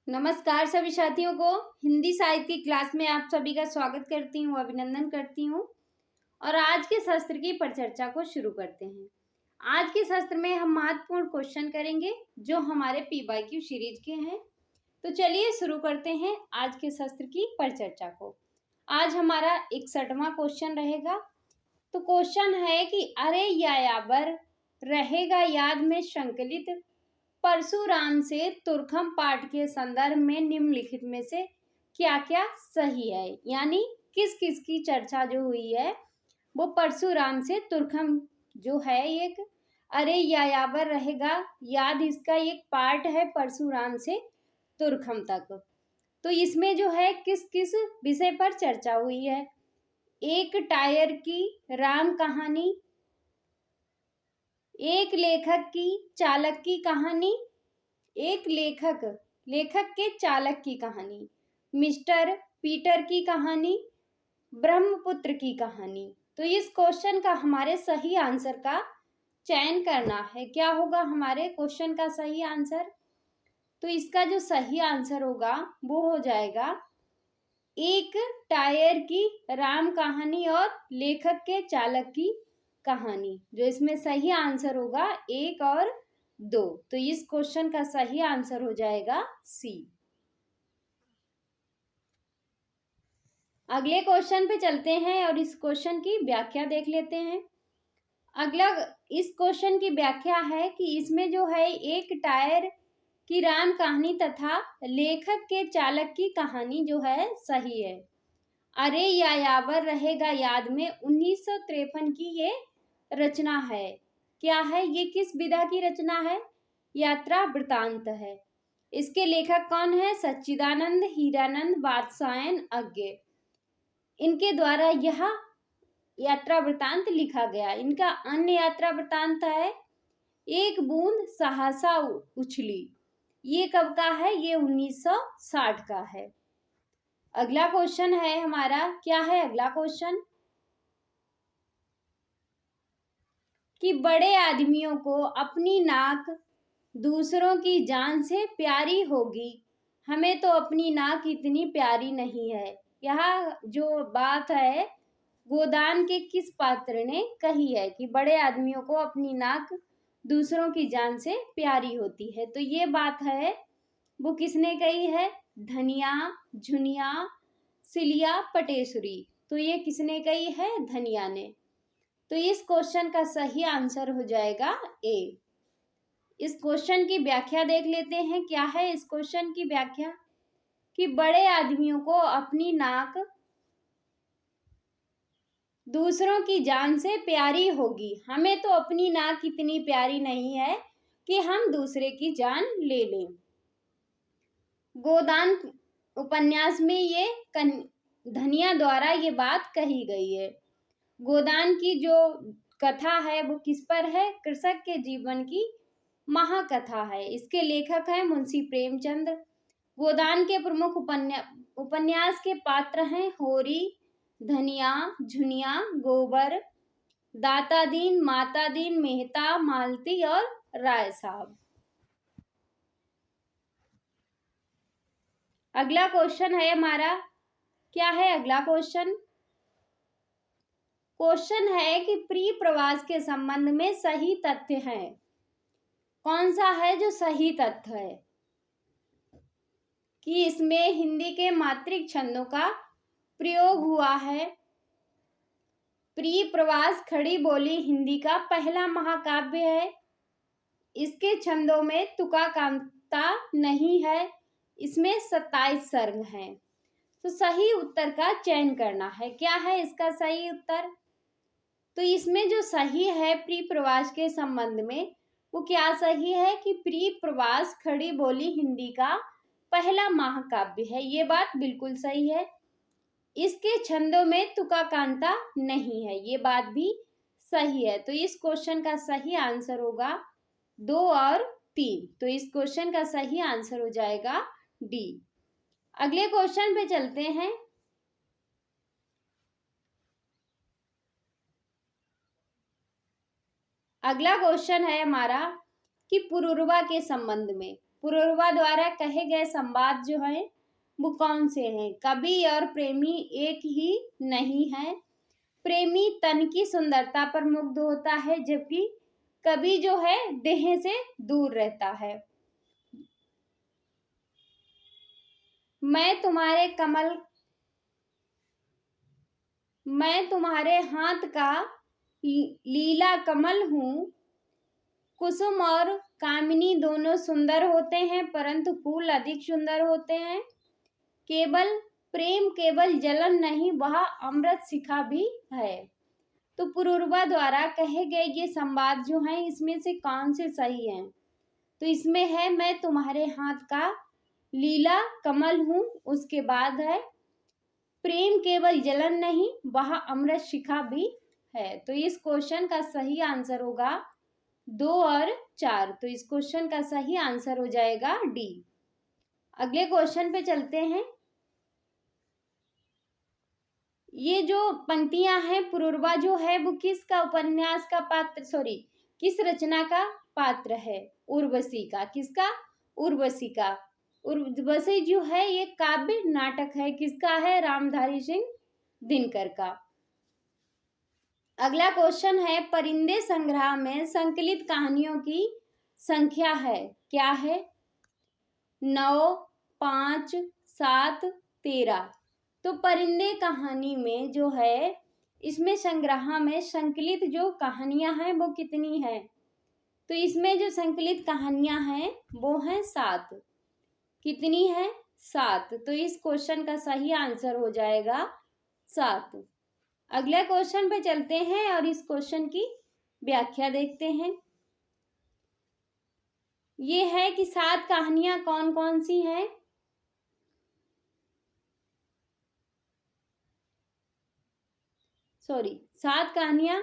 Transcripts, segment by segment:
नमस्कार सभी साथियों को। हिंदी साहित्य की क्लास में आप सभी का स्वागत करती हूँ, अभिनंदन करती हूँ। और आज के शास्त्र की परिचर्चा को शुरू करते हैं। आज के शास्त्र में हम महत्वपूर्ण क्वेश्चन करेंगे जो हमारे पीवाईक्यू सीरीज के हैं। तो चलिए शुरू करते हैं आज के शास्त्र की परिचर्चा को। आज हमारा 61वां क्वेश्चन रहेगा। तो क्वेश्चन है कि अरे यायावर रहेगा याद में संकलित परशुराम से तुर्खम पाठ के संदर्भ में निम्नलिखित में से क्या क्या सही है, यानी किस किस की चर्चा जो हुई है वो परशुराम से तुर्खम जो है एक अरे यायावर रहेगा याद, इसका एक पार्ट है परशुराम से तुर्खम तक। तो इसमें जो है किस किस विषय पर चर्चा हुई है। एक टायर की राम कहानी, एक लेखक की चालक की कहानी, एक लेखक के चालक की कहानी, मिस्टर पीटर की कहानी, ब्रह्मपुत्र की कहानी। तो इस क्वेश्चन का हमारे सही आंसर का चयन करना है। क्या होगा हमारे क्वेश्चन का सही आंसर? तो इसका जो सही आंसर होगा वो हो जाएगा एक टायर की राम कहानी और लेखक के चालक की कहानी। जो इसमें सही आंसर होगा 1 और 2। तो इस क्वेश्चन का सही आंसर हो जाएगा सी। अगले क्वेश्चन पे चलते हैं और इस क्वेश्चन की व्याख्या देख लेते हैं। अगला इस क्वेश्चन की व्याख्या है कि इसमें जो है एक टायर की राम कहानी तथा लेखक के चालक की कहानी जो है सही है। अरे यायावर रहेगा याद में 1953 की ये रचना है। क्या है ये? किस विधा की रचना है? यात्रा वृतांत है। इसके लेखक कौन है? सच्चिदानंद हीरानंद वात्स्यायन अज्ञ। इनके द्वारा यह यात्रा वृतांत लिखा गया। इनका अन्य यात्रा वृतांत है एक बूंद सहसा उछली। ये कब का है? ये 1960 का है। अगला क्वेश्चन है हमारा, क्या है अगला क्वेश्चन? कि बड़े आदमियों को अपनी नाक दूसरों की जान से प्यारी होगी, हमें तो अपनी नाक इतनी प्यारी नहीं है। यह जो बात है गोदान के किस पात्र ने कही है कि बड़े आदमियों को अपनी नाक दूसरों की जान से प्यारी होती है? तो ये बात है वो किसने कही है? धनिया, झुनिया, सिलिया, पटेश्वरी। तो ये किसने कही है? धनिया ने। तो इस क्वेश्चन का सही आंसर हो जाएगा ए। इस क्वेश्चन की व्याख्या देख लेते हैं। क्या है इस क्वेश्चन की व्याख्या? कि बड़े आदमियों को अपनी नाक दूसरों की जान से प्यारी होगी, हमें तो अपनी नाक इतनी प्यारी नहीं है कि हम दूसरे की जान ले लें। गोदान उपन्यास में ये धनिया द्वारा ये बात कही गई है। गोदान की जो कथा है वो किस पर है? कृषक के जीवन की महाकथा है। इसके लेखक है मुंशी प्रेमचंद। गोदान के प्रमुख उपन्यास के पात्र हैं होरी, धनिया, झुनिया, गोबर, दाता दीन, माता दीन, मेहता, मालती और राय साहब। अगला क्वेश्चन है हमारा, क्या है अगला क्वेश्चन? क्वेश्चन है कि प्री प्रवास के संबंध में सही तथ्य है। कौन सा है जो सही तथ्य है? कि इसमें हिंदी के मात्रिक छंदों का प्रयोग हुआ है। प्री प्रवास खड़ी बोली हिंदी का पहला महाकाव्य है। इसके छंदों में तुका कांता नहीं है। इसमें 27 सर्ग हैं। तो सही उत्तर का चयन करना है। क्या है इसका सही उत्तर? तो इसमें जो सही है प्री प्रवास के संबंध में वो क्या सही है कि प्री प्रवास खड़ी बोली हिंदी का पहला महाकाव्य है। ये बात बिल्कुल सही है। इसके छंदों में तुका कांता नहीं है, ये बात भी सही है। तो इस क्वेश्चन का सही आंसर होगा 2 और 3। तो इस क्वेश्चन का सही आंसर हो जाएगा डी। अगले क्वेश्चन पे चलते हैं। अगला क्वेश्चन है हमारा कि पुरूरवा के संबंध में। पुरूरवा द्वारा कहे गए संवाद जो है वो कौन से हैं? कवि और प्रेमी एक ही नहीं है। प्रेमी तन की सुंदरता पर मुग्ध होता है, जबकि कवि जो है देह से दूर रहता है। मैं तुम्हारे हाथ का लीला कमल हूँ। कुसुम और कामिनी दोनों सुंदर होते हैं, परंतु फूल अधिक सुंदर होते हैं। केवल जलन नहीं, वह अमृत शिखा भी है। तो पुरूरवा द्वारा कहे गए ये संवाद जो हैं इसमें से कौन से सही हैं? तो इसमें है मैं तुम्हारे हाथ का लीला कमल हूँ, उसके बाद है प्रेम केवल जलन नहीं, वह अमृत शिखा भी है। तो इस क्वेश्चन का सही आंसर होगा 2 और 4। तो इस क्वेश्चन का सही आंसर हो जाएगा डी। अगले क्वेश्चन पे चलते हैं। ये जो पंक्तियां हैं, पुरूरवा जो है वो किसका उपन्यास का पात्र किस रचना का पात्र है? उर्वशी का। किसका? उर्वशी का। उर्वशी जो है ये काव्य नाटक है। किसका है? रामधारी सिंह दिनकर का। अगला क्वेश्चन है, परिंदे संग्रह में संकलित कहानियों की संख्या है, क्या है? 9, 5, 7, 13। तो परिंदे कहानी में जो है इसमें संग्रह में संकलित जो कहानियां हैं वो कितनी है? तो इसमें जो संकलित कहानियां हैं वो हैं 7। कितनी है? 7। तो इस क्वेश्चन का सही आंसर हो जाएगा 7। अगले क्वेश्चन पे चलते हैं और इस क्वेश्चन की व्याख्या देखते हैं। ये है कि 7 कहानियां कौन कौन सी हैं? सॉरी, 7 कहानियां।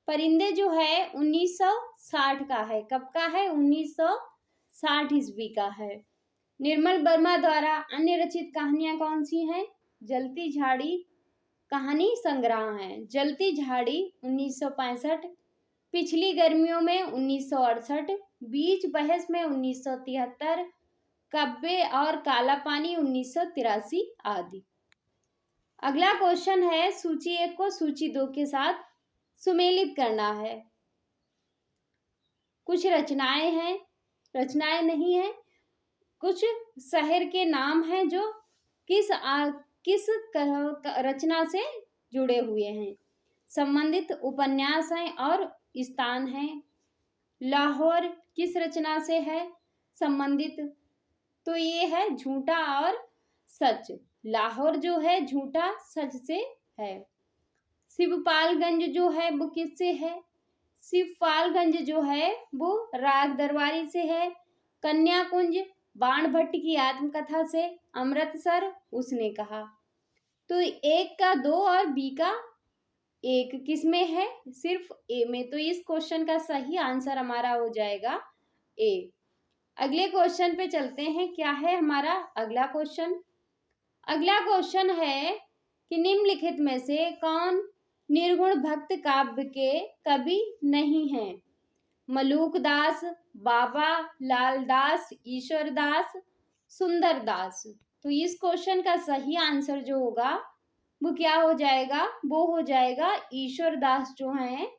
परिंदे जो है 1960 का है। कब का है? 1960 ईस्वी का है। निर्मल वर्मा द्वारा अन्य रचित कहानियां कौन सी हैं? जलती झाड़ी कहानी संग्रह है। जलती झाड़ी 1965, पिछली गर्मियों में 1968, बीच बहस में 1973, कब्बे और काला पानी 1983 आदि। अगला क्वेश्चन है, सूची 1 को सूची 2 के साथ सुमेलित करना है। कुछ रचनाएं हैं, रचनाएं नहीं है, कुछ शहर के नाम हैं जो किस रचना से जुड़े हुए हैं। संबंधित उपन्यास हैं और स्थान हैं। लाहौर किस रचना से है संबंधित? तो ये है झूठा और सच। लाहौर जो है झूठा सच से है। शिवपालगंज जो है वो किससे है? शिवपालगंज जो है वो राग दरबारी से है। कन्याकुंज बाण भट्ट की आत्मकथा से। अमृतसर उसने कहा। तो 1 का 2 और बी का 1 किस में है? सिर्फ ए में। तो इस क्वेश्चन का सही आंसर हमारा हो जाएगा ए। अगले क्वेश्चन पे चलते हैं। क्या है हमारा अगला क्वेश्चन? अगला क्वेश्चन है कि निम्नलिखित में से कौन निर्गुण भक्त काव्य के कवि नहीं है? मलूक दास, बाबा लाल दास, ईश्वर दास, सुंदर दास। तो इस क्वेश्चन का सही आंसर जो होगा वो क्या हो जाएगा? वो हो जाएगा ईश्वर दास जो हैं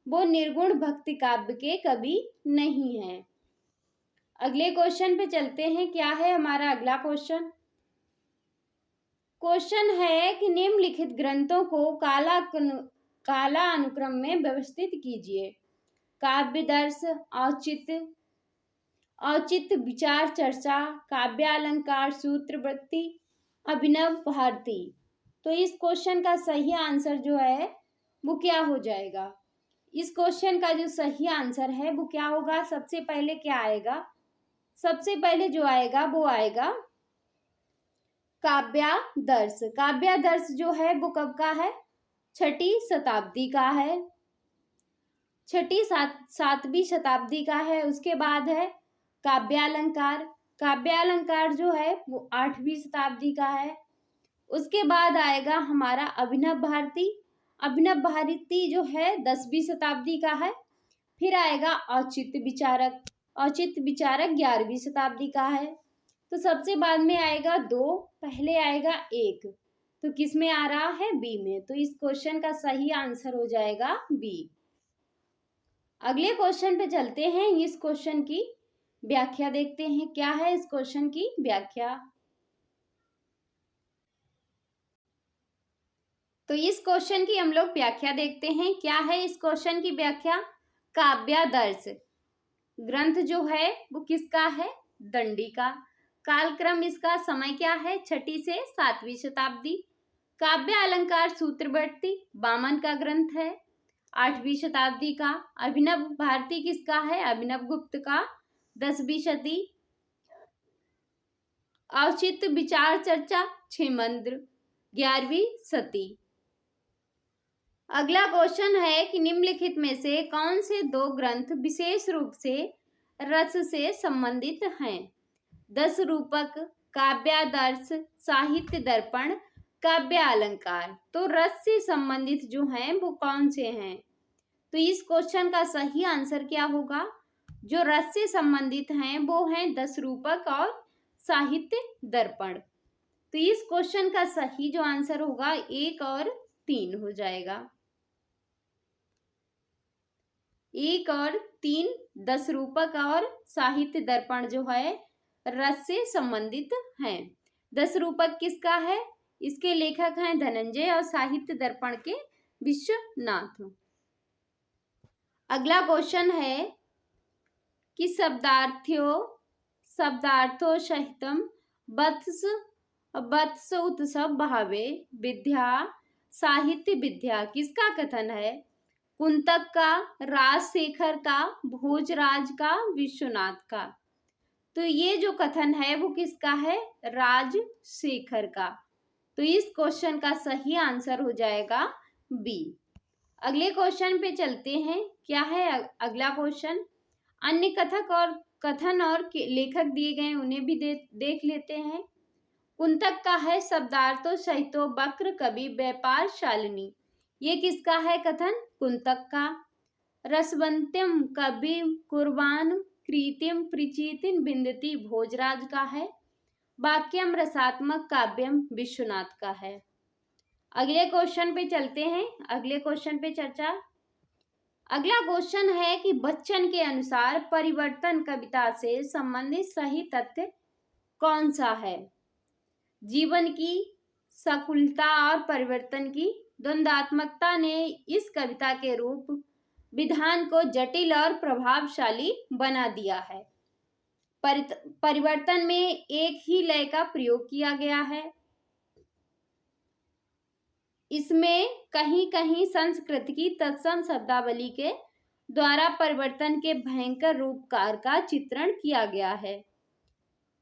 वो निर्गुण भक्ति काव्य के कवि नहीं हैं। अगले क्वेश्चन पे चलते हैं। क्या है हमारा अगला क्वेश्चन? क्वेश्चन है कि निम्नलिखित ग्रंथों को काला अनुक्रम में व्यवस्थित कीजिए। काव्य दर्श, औचित्य विचार चर्चा, काव्यालंकार, सूत्रवृत्ति, अभिनव भारती। तो इस क्वेश्चन का सही आंसर जो है वो क्या हो जाएगा? इस क्वेश्चन का जो सही आंसर है वो क्या होगा? सबसे पहले क्या आएगा? सबसे पहले जो आएगा वो आएगा काव्यादर्श। काव्यादर्श जो है वो कब का है? 6ठी शताब्दी का है। 7वीं शताब्दी का है। उसके बाद है काव्यालंकार। काव्यालंकार जो है वो 8वीं शताब्दी का है। उसके बाद आएगा हमारा अभिनव भारती। अभिनव भारती जो है 10वीं शताब्दी का है। फिर आएगा औचित्य विचारक। औचित्य विचारक 11वीं शताब्दी का है। तो सबसे बाद में आएगा 2, पहले आएगा 1। तो किस में आ रहा है? बी में। तो इस क्वेश्चन का सही आंसर हो जाएगा बी। अगले क्वेश्चन पे चलते हैं। इस क्वेश्चन की व्याख्या देखते हैं। क्या है इस क्वेश्चन की व्याख्या? तो इस क्वेश्चन की हम लोग व्याख्या देखते हैं। क्या है इस क्वेश्चन की व्याख्या? काव्यादर्श ग्रंथ जो है वो किसका है? दंडी का। कालक्रम इसका समय क्या है? 6वीं से 7वीं शताब्दी। काव्य अलंकार सूत्रवृत्ति वामन का ग्रंथ है, 8वीं शताब्दी का। अभिनव भारती किसका है? अभिनव गुप्त का, 10वीं सदी। औचित्य विचार चर्चा क्षेमंद्र, 11वीं सदी। अगला क्वेश्चन है कि निम्नलिखित में से कौन से 2 ग्रंथ विशेष रूप से रस से संबंधित हैं? 10 रूपक, काव्यादर्श, साहित्य दर्पण, काव्य अलंकार। तो रस से संबंधित जो हैं वो कौन से हैं? तो इस क्वेश्चन का सही आंसर क्या होगा? जो रस से संबंधित हैं वो हैं 10 रूपक और साहित्य दर्पण। तो इस क्वेश्चन का सही जो आंसर होगा 1 और 3 हो जाएगा। 1 और 3 10 रूपक और साहित्य दर्पण जो है रस से संबंधित हैं। 10 रूपक किसका है? इसके लेखक हैं धनंजय और साहित्य दर्पण के विश्वनाथ। अगला क्वेश्चन है कि शब्दार्थो सहितम वत्स उत्सव भावे विद्या साहित्य विद्या किसका कथन है? कुंतक का, राजशेखर का, भोजराज का, विश्वनाथ का। तो ये जो कथन है वो किसका है? राजशेखर का। तो इस क्वेश्चन का सही आंसर हो जाएगा बी। अगले क्वेश्चन पे चलते हैं। क्या है अगला क्वेश्चन? अन्य कथक और कथन और लेखक दिए गए उन्हें भी देख लेते हैं। कुंतक का है शब्दार्थो सहितो वक्र कवि व्यापार शालिनी, ये किसका है कथन? कुंतक का। रसवंत्यम कवि कुर्बान कृतिम प्रचितिन बिंदति, भोजराज का है। वाक्यम रसात्मक काव्यम विश्वनाथ का है। अगले क्वेश्चन पे चलते हैं। अगले क्वेश्चन पे चर्चा। अगला क्वेश्चन है कि बच्चन के अनुसार परिवर्तन कविता से संबंधित सही तथ्य कौन सा है? जीवन की सकुलता और परिवर्तन की द्वंद्वात्मकता ने इस कविता के रूप विधान को जटिल और प्रभावशाली बना दिया है। परिवर्तन में एक ही लय का प्रयोग किया गया है। इसमें कहीं कहीं संस्कृत की तत्सम शब्दावली के द्वारा परिवर्तन के भयंकर रूपकार का चित्रण किया गया है।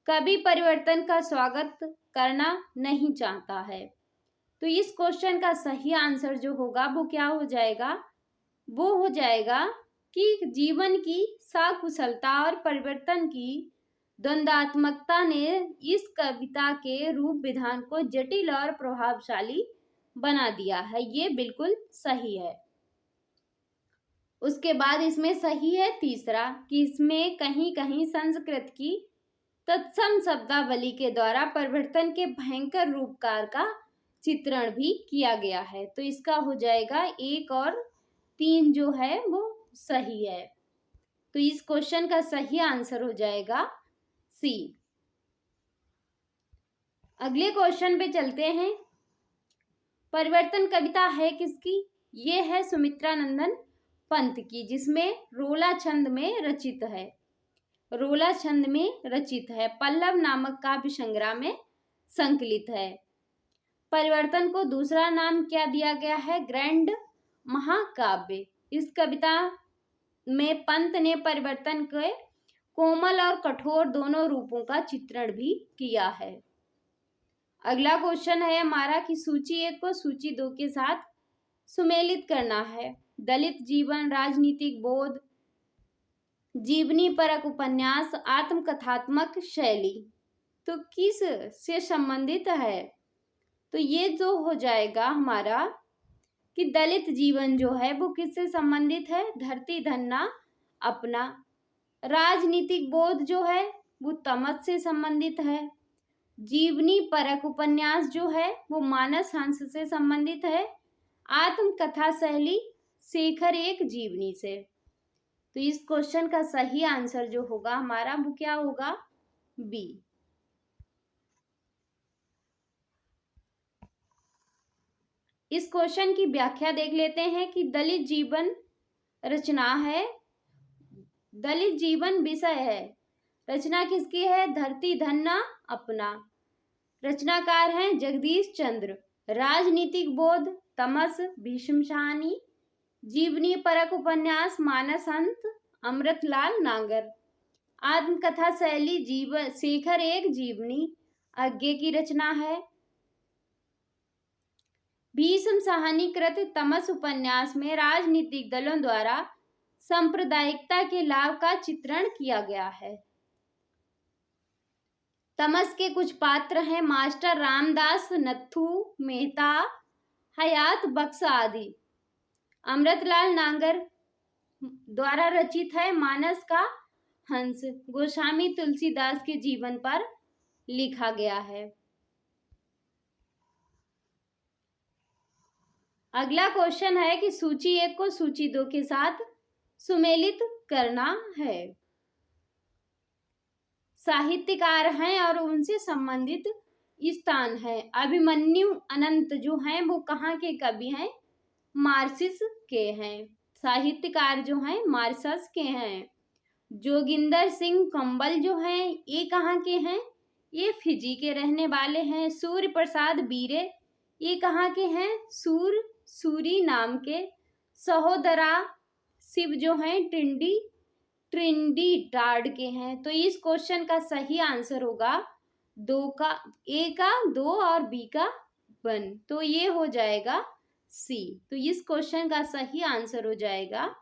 कवि परिवर्तन का स्वागत करना नहीं चाहता है। तो इस क्वेश्चन का सही आंसर जो होगा वो क्या हो जाएगा? वो हो जाएगा कि जीवन की सकुशलता और परिवर्तन की द्वंद्वात्मकता ने इस कविता के रूप विधान को जटिल और प्रभावशाली बना दिया है। ये बिल्कुल सही है। उसके बाद इसमें सही है तीसरा कि इसमें कहीं कहीं संस्कृत की तत्सम शब्दावली के द्वारा परिवर्तन के भयंकर रूपकार का चित्रण भी किया गया है। तो इसका हो जाएगा 1 और 3 जो है वो सही है। तो इस क्वेश्चन का सही आंसर हो जाएगा सी। अगले क्वेश्चन पे चलते हैं। परिवर्तन कविता है किसकी? ये है सुमित्रा नंदन पंत की, जिसमें रोला छंद में रचित है। रोला छंद में रचित है। पल्लव नामक काव्य संग्रह में संकलित है। परिवर्तन को दूसरा नाम क्या दिया गया है? ग्रैंड महाकाव्य। इस कविता में पंत ने परिवर्तन के कोमल और कठोर दोनों रूपों का चित्रण भी किया है। अगला क्वेश्चन है हमारा कि सूची 1 को सूची 2 के साथ सुमेलित करना है। दलित जीवन, राजनीतिक बोध, जीवनी परक उपन्यास, आत्मकथात्मक शैली, तो किस से संबंधित है? तो ये जो हो जाएगा हमारा कि दलित जीवन जो है वो किससे संबंधित है? धरती धन्ना अपना। राजनीतिक बोध जो है वो तमस से संबंधित है। जीवनी परक उपन्यास जो है वो मानस हंस से संबंधित है। आत्मकथा शैली शेखर एक जीवनी से। तो इस क्वेश्चन का सही आंसर जो होगा हमारा वो क्या होगा? बी। इस क्वेश्चन की व्याख्या देख लेते हैं कि दलित जीवन रचना है, दलित जीवन विषय है। रचना किसकी है? धरती धन्ना अपना। रचनाकार हैं जगदीश चंद्र। राजनीतिक बोध तमस भीष्म शाहनी। जीवनी परक उपन्यास मानस हंस अमृतलाल नागर। आत्मकथा शैली जीवन शेखर एक जीवनी आज्ञे की रचना है। भीष्म शाहनीकृत तमस उपन्यास में राजनीतिक दलों द्वारा सांप्रदायिकता के लाभ का चित्रण किया गया है। तमस के कुछ पात्र हैं मास्टर रामदास, नत्थू मेहता, हयात बख्श आदि। अमृतलाल नागर द्वारा रचित है मानस का हंस, गोस्वामी तुलसीदास के जीवन पर लिखा गया है। अगला क्वेश्चन है कि सूची 1 को सूची 2 के साथ सुमेलित करना है। साहित्यकार हैं और उनसे संबंधित स्थान है। अभिमन्यु अनंत जो हैं वो कहाँ के कवि हैं? मार्सिस के हैं। साहित्यकार जो हैं मार्सस के हैं। जोगिंदर सिंह कंबल जो हैं ये कहाँ के हैं? ये फिजी के रहने वाले हैं। सूर्य प्रसाद बीरे ये कहाँ के हैं? सूरी नाम के। सहोदरा शिव जो हैं ट्रिनिडाद के हैं। तो इस क्वेश्चन का सही आंसर होगा ए का 2 और बी का 1। तो ये हो जाएगा सी। तो इस क्वेश्चन का सही आंसर हो जाएगा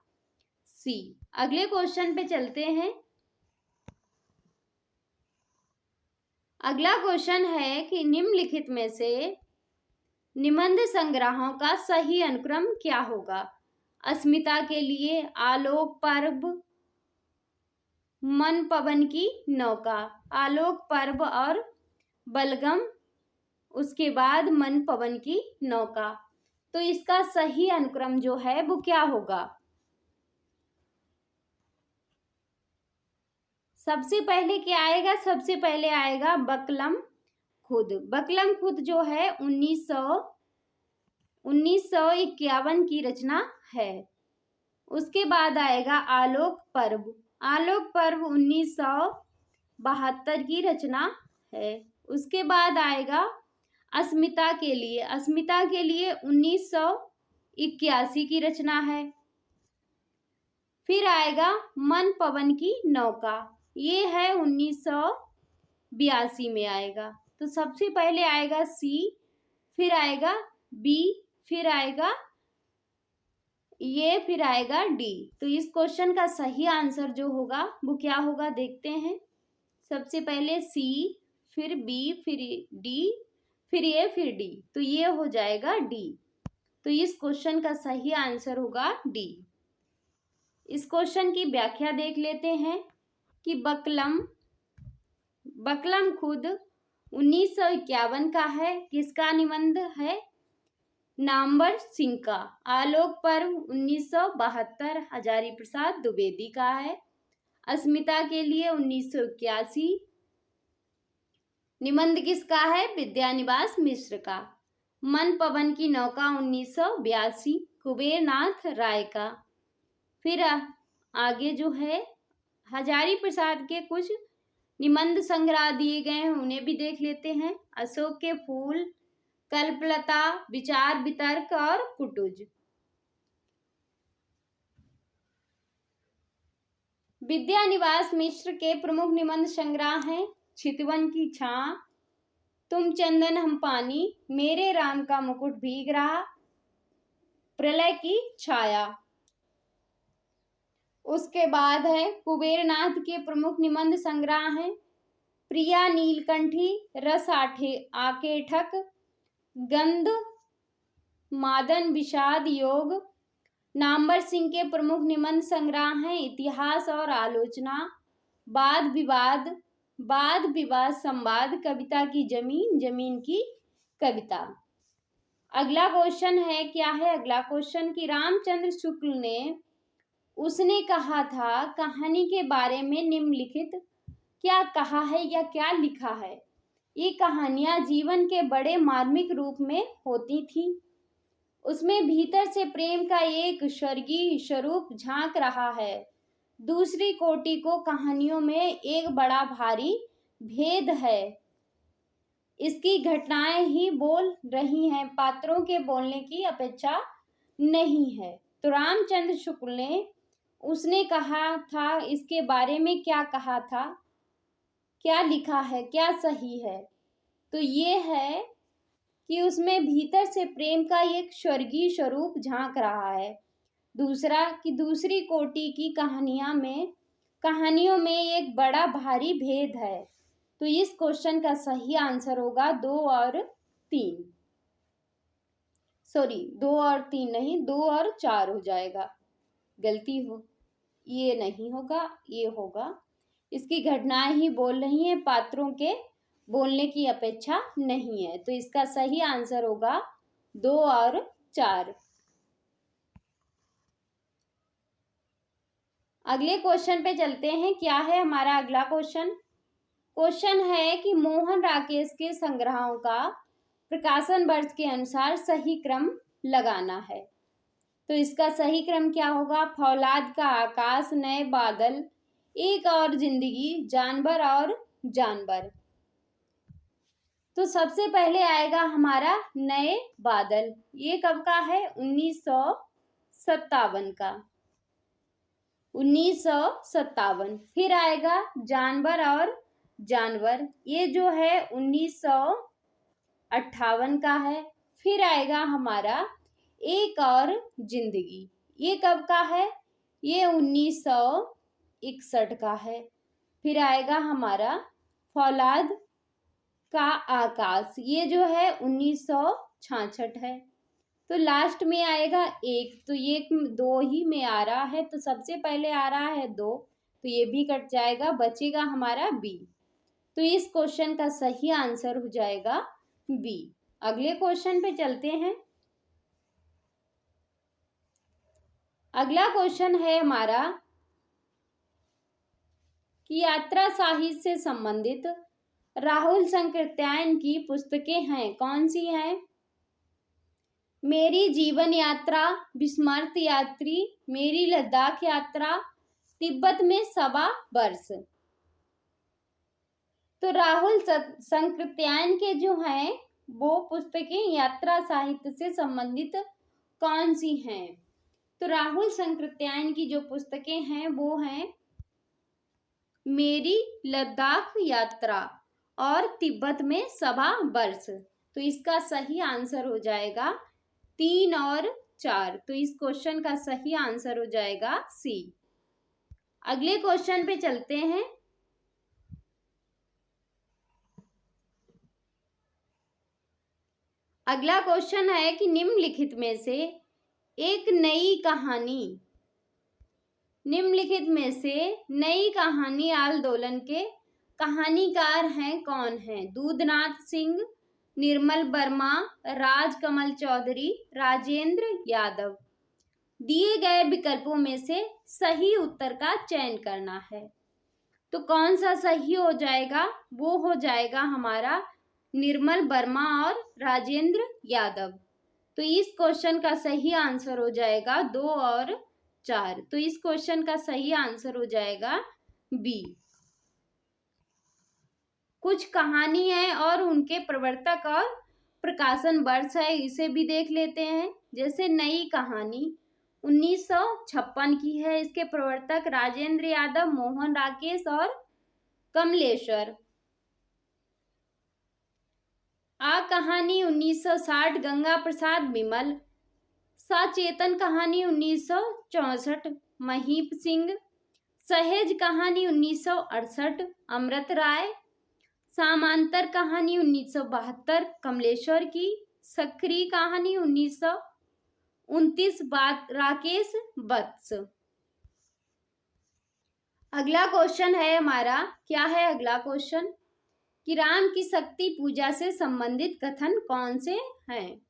सी। अगले क्वेश्चन पे चलते हैं। अगला क्वेश्चन है कि निम्नलिखित में से निबंध संग्रहों का सही अनुक्रम क्या होगा? अस्मिता के लिए, आलोक पर्व, मन पवन की नौका। आलोक पर्व और बलगम, उसके बाद मन पवन की नौका। तो इसका सही अनुक्रम जो है वो क्या होगा? सबसे पहले क्या आएगा? सबसे पहले आएगा बकलम खुद। बकलम खुद जो है 1951 की रचना है। उसके बाद आएगा आलोक पर्व। आलोक पर्व 1972 की रचना है। उसके बाद आएगा अस्मिता के लिए। अस्मिता के लिए 1981 की रचना है। फिर आएगा मन पवन की नौका, ये है 1982 में आएगा। तो सबसे पहले आएगा सी, फिर आएगा बी, फिर आएगा ये, फिर आएगा डी। तो इस क्वेश्चन का सही आंसर जो होगा वो क्या होगा देखते हैं। सबसे पहले सी, फिर बी, फिर डी, फिर ए, फिर डी। तो ये हो जाएगा डी। तो इस क्वेश्चन का सही आंसर होगा डी। इस क्वेश्चन की व्याख्या देख लेते हैं कि बकलम खुद 1951 का है। किसका निबंध है? नामवर सिंह का। आलोक पर्व 1972 हजारी प्रसाद द्विवेदी का है। अस्मिता के लिए 1981। निबंध किसका है? विद्यानिवास मिश्र का। मन पवन की नौका 1982 कुबेर नाथ राय का। फिर आगे जो है हजारी प्रसाद के कुछ निबंध संग्रह दिए गए हैं, उन्हें भी देख लेते हैं। अशोक के फूल, कल्पलता, विचार वितर्क और कुटुज। विद्यानिवास मिश्र के प्रमुख निबंध संग्रह हैं चितवन की छां, तुम चंदन हम पानी, मेरे राम का मुकुट भीग रहा, प्रलय की छाया। उसके बाद है कुबेरनाथ के प्रमुख निबंध संग्रह हैं प्रिया नीलकंठी, रस आकेठक, गंध मादन विषाद योग। नामवर सिंह के प्रमुख निबंध संग्रह हैं इतिहास और आलोचना, वाद विवाद संवाद, कविता की जमीन, जमीन की कविता। अगला क्वेश्चन है, क्या है अगला क्वेश्चन कि रामचंद्र शुक्ल ने उसने कहा था कहानी के बारे में निम्नलिखित क्या कहा है या क्या लिखा है। ये कहानियां जीवन के बड़े मार्मिक रूप में होती थी। उसमें भीतर से प्रेम का एक स्वर्गीय स्वरूप झांक रहा है। दूसरी कोटि को कहानियों में एक बड़ा भारी भेद है। इसकी घटनाएं ही बोल रही हैं, पात्रों के बोलने की अपेक्षा नहीं है। तो रामचंद्र शुक्ल ने उसने कहा था इसके बारे में क्या कहा था, क्या लिखा है, क्या सही है। तो ये है कि उसमें भीतर से प्रेम का एक स्वर्गीय स्वरूप झांक रहा है। दूसरा कि दूसरी कोटि की कहानियों में एक बड़ा भारी भेद है। तो इस क्वेश्चन का सही आंसर होगा 2 और 3। सॉरी 2 और 3 नहीं, 2 और 4 हो जाएगा, गलती हो, ये नहीं होगा, ये होगा। इसकी घटनाएं ही बोल रही हैं, पात्रों के बोलने की अपेक्षा नहीं है। तो इसका सही आंसर होगा 2 और 4। अगले क्वेश्चन पे चलते हैं, क्या है हमारा अगला क्वेश्चन। क्वेश्चन है कि मोहन राकेश के संग्रहों का प्रकाशन वर्ष के अनुसार सही क्रम लगाना है। तो इसका सही क्रम क्या होगा, फौलाद का आकाश, नए बादल, एक और जिंदगी, जानवर और जानवर। तो सबसे पहले आएगा हमारा नए बादल। ये कब का है, 1957 का, 1957। फिर आएगा जानवर और जानवर, ये जो है 1958 का है। फिर आएगा हमारा एक और जिंदगी, ये कब का है, ये 1961 का है। फिर आएगा हमारा फौलाद का आकाश, ये जो है 1966 है। तो लास्ट में आएगा एक, तो ये 2 ही में आ रहा है, तो सबसे पहले आ रहा है 2, तो ये भी कट जाएगा, बचेगा हमारा बी। तो इस क्वेश्चन का सही आंसर हो जाएगा बी। अगले क्वेश्चन पे चलते हैं। अगला क्वेश्चन है हमारा कि यात्रा साहित्य से संबंधित राहुल संकृत्यायन की पुस्तकें हैं, कौन सी हैं। मेरी जीवन यात्रा, विस्मृत यात्री, मेरी लद्दाख यात्रा, तिब्बत में 1.25 वर्ष। तो राहुल संकृत्यायन के जो हैं वो पुस्तकें यात्रा साहित्य से संबंधित कौन सी हैं। तो राहुल संकृत्यायन की जो पुस्तकें हैं वो हैं मेरी लद्दाख यात्रा और तिब्बत में 1.25 वर्ष। तो इसका सही आंसर हो जाएगा 3 और 4। तो इस क्वेश्चन का सही आंसर हो जाएगा सी। अगले क्वेश्चन पे चलते हैं। अगला क्वेश्चन है कि निम्नलिखित में से एक नई कहानी आंदोलन के कहानीकार हैं, कौन हैं। दूधनाथ सिंह, निर्मल वर्मा, राजकमल चौधरी, राजेंद्र यादव। दिए गए विकल्पों में से सही उत्तर का चयन करना है। तो कौन सा सही हो जाएगा, वो हो जाएगा हमारा निर्मल वर्मा और राजेंद्र यादव। तो इस क्वेश्चन का सही आंसर हो जाएगा 2 और 4। तो इस क्वेश्चन का सही आंसर हो जाएगा बी। कुछ कहानी है और उनके प्रवर्तक और प्रकाशन वर्ष है, इसे भी देख लेते हैं। जैसे नई कहानी 1956 की है, इसके प्रवर्तक राजेंद्र यादव, मोहन राकेश और कमलेश्वर। आ कहानी 1960 गंगा प्रसाद विमल। सचेतन कहानी 1964 महीप सिंह। सहेज कहानी 1968 अमृत राय। समांतर कहानी 1972 कमलेश्वर की। सक्रिय कहानी 1929 राकेश वत्स। अगला क्वेश्चन है हमारा, क्या है अगला क्वेश्चन, कि राम की शक्ति पूजा से संबंधित कथन कौन से हैं।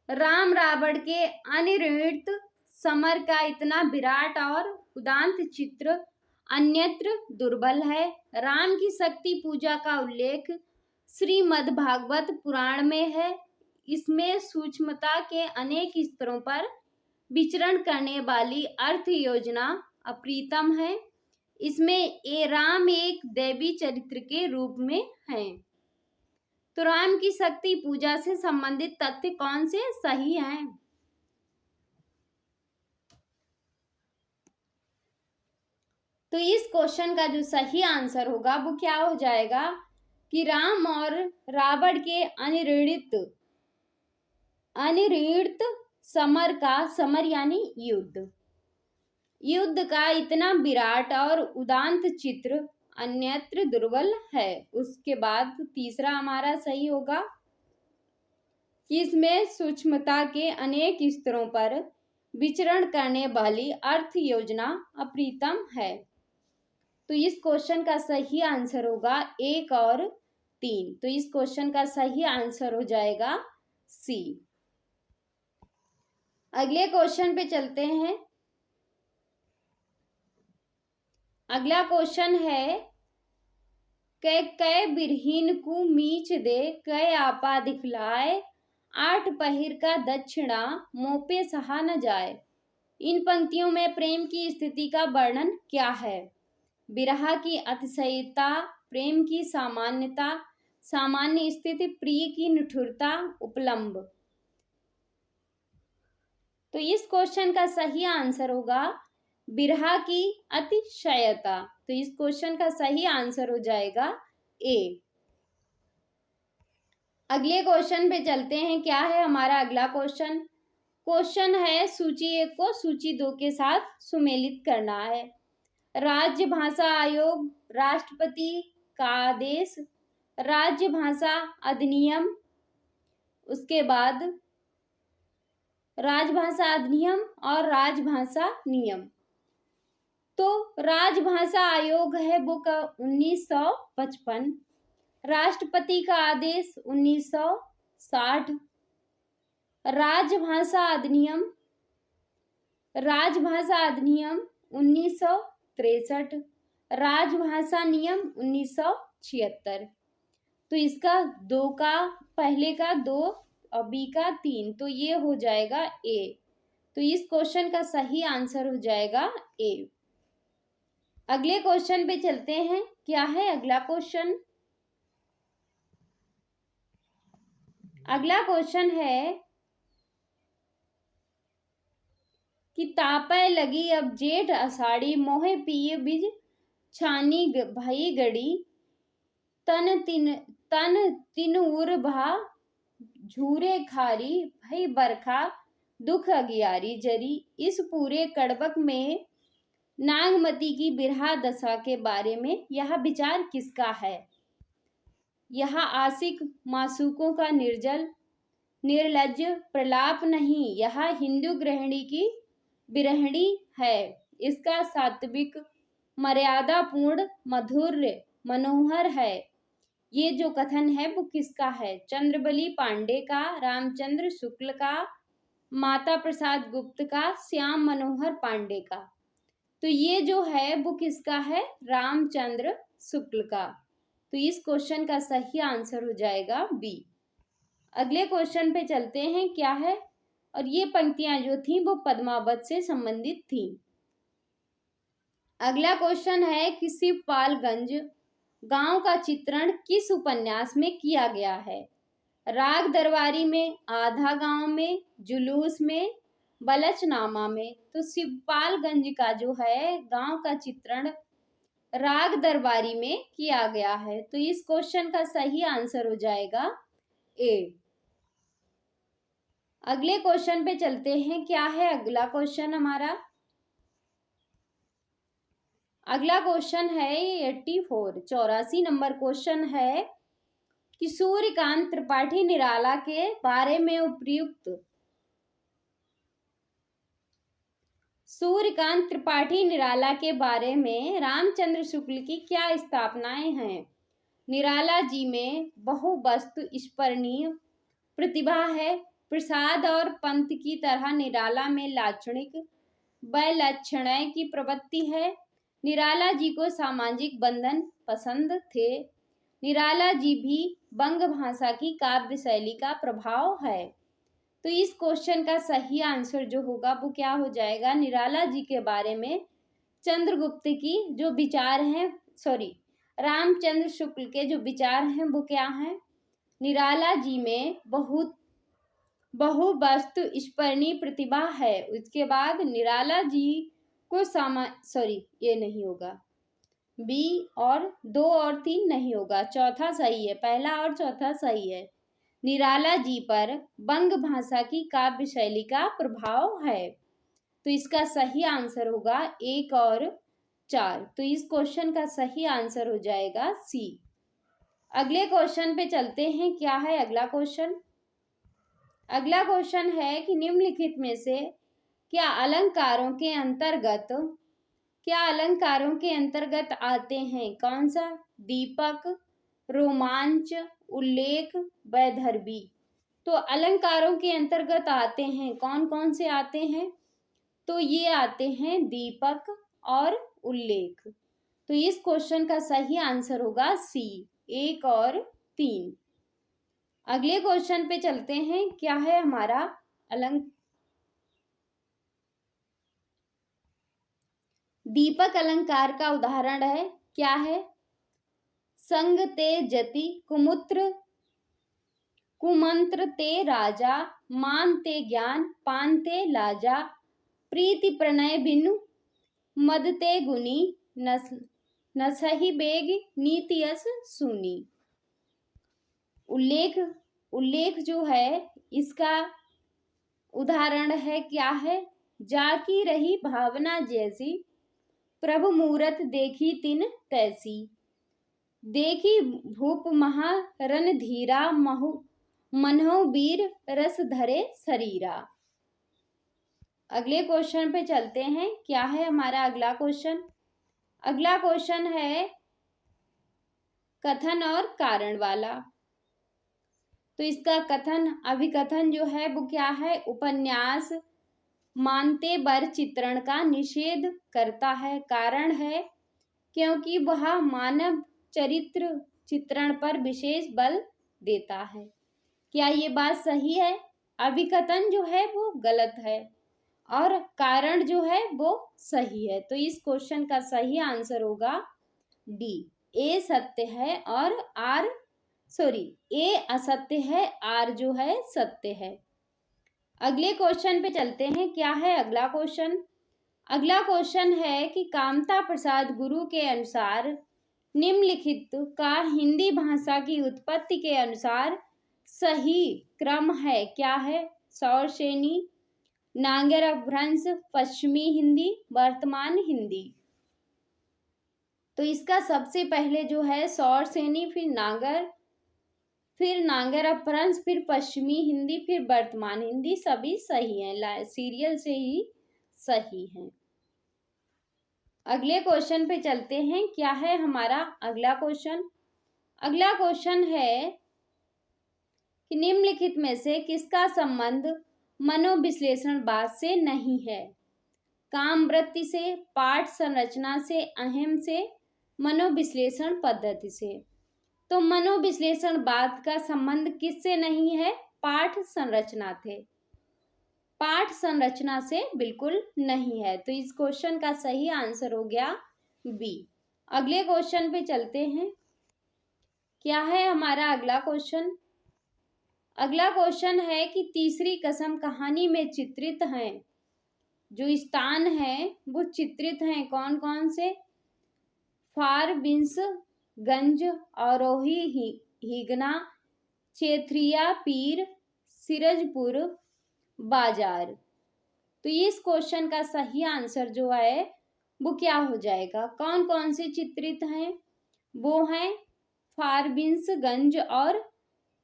राम रावण के अनिर्णित समर का इतना विराट और उदांत चित्र अन्यत्र दुर्बल है। राम की शक्ति पूजा का उल्लेख श्रीमद् भागवत पुराण में है। इसमें सूक्ष्मता के अनेक स्तरों पर विचरण करने वाली अर्थ योजना अप्रीतम है। इसमें राम एक देवी चरित्र के रूप में है। तो राम की शक्ति पूजा से संबंधित तथ्य कौन से सही हैं। तो इस क्वेश्चन का जो सही आंसर होगा वो क्या हो जाएगा, कि राम और रावण के अनिर्णित समर यानी युद्ध का इतना विराट और उदांत चित्र अन्यत्र दुर्बल है। उसके बाद तीसरा हमारा सही होगा कि इसमें सूक्ष्मता के अनेक स्तरों पर विचरण करने वाली अर्थ योजना अप्रीतम है। तो इस क्वेश्चन का सही आंसर होगा 1 और 3। तो इस क्वेश्चन का सही आंसर हो जाएगा सी। अगले क्वेश्चन पे चलते हैं। अगला क्वेश्चन है, कै बिरहीन को मीच दे, कै आपा दिखलाए, 8 पहिर का दक्षिणा, मोपे सहा न जाए। इन पंक्तियों में प्रेम की स्थिति का वर्णन क्या है। विरह की अतिशयता, प्रेम की सामान्यता, सामान्य स्थिति, प्रिय की निठुरता, उपलम्ब। तो इस क्वेश्चन का सही आंसर होगा विरह की अतिशयता। तो इस क्वेश्चन का सही आंसर हो जाएगा ए। अगले क्वेश्चन पे चलते हैं। क्या है हमारा अगला क्वेश्चन। क्वेश्चन है, सूची 1 को सूची 2 के साथ सुमेलित करना है। राज्य भाषा आयोग, राष्ट्रपति का आदेश, राज्य भाषा अधिनियम, उसके बाद राजभाषा अधिनियम और राजभाषा नियम। तो राजभाषा आयोग है वो का 1955, राष्ट्रपति का आदेश 1960, राजभाषा अधिनियम 1963, राजभाषा नियम 1976। तो इसका पहले का 2 और बी का 3, तो ये हो जाएगा ए। तो इस क्वेश्चन का सही आंसर हो जाएगा ए। अगले क्वेश्चन पे चलते हैं। क्या है अगला क्वेश्चन। अगला क्वेश्चन है कि तापय लगी अब जेठ अषाढ़ी, मोहे पिए बिज छानी भई गड़ी, तन तीन उर भा झूरे खारी, भई बरखा दुख अगियारी जरी। इस पूरे कड़बक में नागमती की बिरहा दशा के बारे में यह विचार किसका है। यह आशिक मासूकों का निर्लज्ज प्रलाप नहीं, यह हिंदू गृहिणी की बिरहणी है। इसका सात्विक मर्यादापूर्ण मधुर्य मनोहर है। ये जो कथन है वो किसका है। चंद्रबली पांडे का, रामचंद्र शुक्ल का, माता प्रसाद गुप्त का, श्याम मनोहर पांडे का। तो ये जो है वो किसका है, रामचंद्र शुक्ल का। तो इस क्वेश्चन का सही आंसर हो जाएगा बी। अगले क्वेश्चन पे चलते हैं। क्या है, और ये पंक्तियां जो थी वो पद्मावत से संबंधित थी। अगला क्वेश्चन है कि शिवपालगंज गांव का चित्रण किस उपन्यास में किया गया है। राग दरबारी में, आधा गांव में, जुलूस में, बलचनामा में। तो शिवपालगंज का जो है गांव का चित्रण राग दरबारी में किया गया है। तो इस क्वेश्चन का सही आंसर हो जाएगा ए। अगले क्वेश्चन पे चलते हैं। क्या है अगला क्वेश्चन हमारा। अगला क्वेश्चन है 84 नंबर क्वेश्चन है कि सूर्यकांत त्रिपाठी निराला के बारे में उपयुक्त सूर्यकांत त्रिपाठी निराला के बारे में रामचंद्र शुक्ल की क्या स्थापनाएं हैं? निराला जी में बहुवस्तु स्मरणीय प्रतिभा है। प्रसाद और पंत की तरह निराला में लाक्षणिक वैलक्षण्य की प्रवृत्ति है। निराला जी को सामाजिक बंधन पसंद थे। निराला जी भी बंग भाषा की काव्य शैली का प्रभाव है। तो इस क्वेश्चन का सही आंसर जो होगा वो क्या हो जाएगा? निराला जी के बारे में चंद्रगुप्त की जो विचार हैं, रामचंद्र शुक्ल के जो विचार हैं वो क्या हैं? निराला जी में बहुवस्तु स्मरणीय प्रतिभा है। उसके बाद निराला जी को ये नहीं होगा, बी और 2 और 3 नहीं होगा, चौथा सही है, पहला और चौथा सही है। निराला जी पर बंग भाषा की काव्य शैली का प्रभाव है। तो इसका सही आंसर होगा 1 और 4। तो इस क्वेश्चन का सही आंसर हो जाएगा सी। अगले क्वेश्चन पे चलते हैं। क्या है अगला क्वेश्चन? अगला क्वेश्चन है कि निम्नलिखित में से क्या अलंकारों के अंतर्गत आते हैं? कौन सा? दीपक, रोमांच, उल्लेख, वैदर्भी। तो अलंकारों के अंतर्गत आते हैं, कौन कौन से आते हैं? तो ये आते हैं दीपक और उल्लेख। तो इस क्वेश्चन का सही आंसर होगा सी, 1 और 3। अगले क्वेश्चन पे चलते हैं। क्या है हमारा दीपक अलंकार का उदाहरण है, क्या है? संग ते जति कुमंत्र ते राजा, मान ते ज्ञान पान ते लाजा, प्रीति प्रणय बिनु मद ते गुनी, नसहि बेग नीति यस सुनी। उल्लेख जो है इसका उदाहरण है, क्या है? जाकी रही भावना जैसी, प्रभु मूरत देखी तिन तैसी, देखी भूप महा रणधीरा, मनहु वीर रस धरे शरीरा। अगले क्वेश्चन पे चलते हैं। क्या है हमारा अगला क्वेश्चन? अगला क्वेश्चन है कथन और कारण वाला। तो इसका कथन अभिकथन जो है वो क्या है? उपन्यास मानते बर चित्रण का निषेध करता है। कारण है क्योंकि वह मानव चरित्र चित्रण पर विशेष बल देता है। क्या ये बात सही है? अभिकथन जो है वो गलत है और कारण जो है वो सही है। तो इस क्वेश्चन का सही आंसर होगा डी, ए सत्य है और ए असत्य है, आर जो है सत्य है। अगले क्वेश्चन पे चलते हैं। क्या है अगला क्वेश्चन? अगला क्वेश्चन है कि कामता प्रसाद गुरु के अनुसार निम्नलिखित का हिंदी भाषा की उत्पत्ति के अनुसार सही क्रम है, क्या है? सौरसेनी, नागर अपभ्रंश, पश्चिमी हिंदी, वर्तमान हिंदी। तो इसका सबसे पहले जो है सौरसेनी, फिर नागर अपभ्रंश, फिर पश्चिमी हिंदी, फिर वर्तमान हिंदी, सभी सही हैं, सीरियल से ही सही हैं। अगले क्वेश्चन पे चलते हैं। क्या है हमारा अगला क्वेश्चन? अगला क्वेश्चन है कि निम्नलिखित में से किसका संबंध मनोविश्लेषणवाद से नहीं है? काम वृत्ति से, पाठ संरचना से, अहम से, मनोविश्लेषण पद्धति से। तो मनोविश्लेषणवाद का संबंध किससे नहीं है? पाठ संरचना से बिल्कुल नहीं है। तो इस क्वेश्चन का सही आंसर हो गया बी। अगले क्वेश्चन पे चलते हैं। क्या है हमारा अगला क्वेश्चन? अगला क्वेश्चन है कि तीसरी कसम कहानी में चित्रित हैं जो स्थान हैं वो चित्रित हैं कौन कौन से? फारबिसगंज, औरोही हिगना, चेथरिया पीर, सिरजपुर बाजार। तो इस क्वेश्चन का सही आंसर जो है वो क्या हो जाएगा? कौन कौन से चित्रित हैं? वो हैं फारबिसगंज और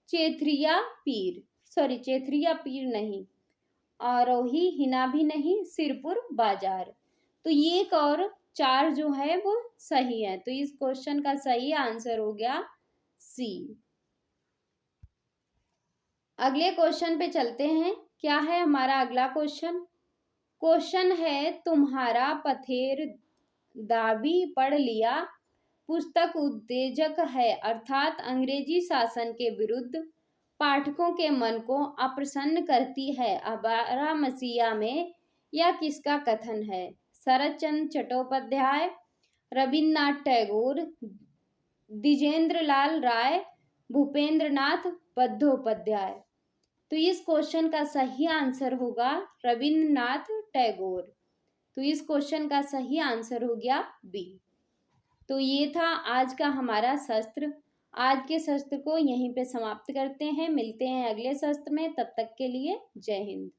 चेथरिया पीर नहीं, आरोही हिना भी नहीं, सिरपुर बाजार। तो ये एक और 4 जो है वो सही है। तो इस क्वेश्चन का सही आंसर हो गया सी। अगले क्वेश्चन पे चलते हैं। क्या है हमारा अगला क्वेश्चन? क्वेश्चन है, तुम्हारा पथेर दाबी पढ़ लिया पुस्तक उत्तेजक है, अर्थात अंग्रेजी शासन के विरुद्ध पाठकों के मन को अप्रसन्न करती है। अबारा मसीहा में यह किसका कथन है? शरत चंद्र चट्टोपाध्याय, रविन्द्रनाथ टैगोर, द्विजेंद्र लाल राय, भूपेंद्र नाथ बंदोपाध्याय। तो इस क्वेश्चन का सही आंसर होगा रविन्द्रनाथ टैगोर। तो इस क्वेश्चन का सही आंसर हो गया बी। तो ये था आज का हमारा शस्त्र। आज के शस्त्र को यहीं पे समाप्त करते हैं। मिलते हैं अगले शस्त्र में, तब तक के लिए जय हिंद।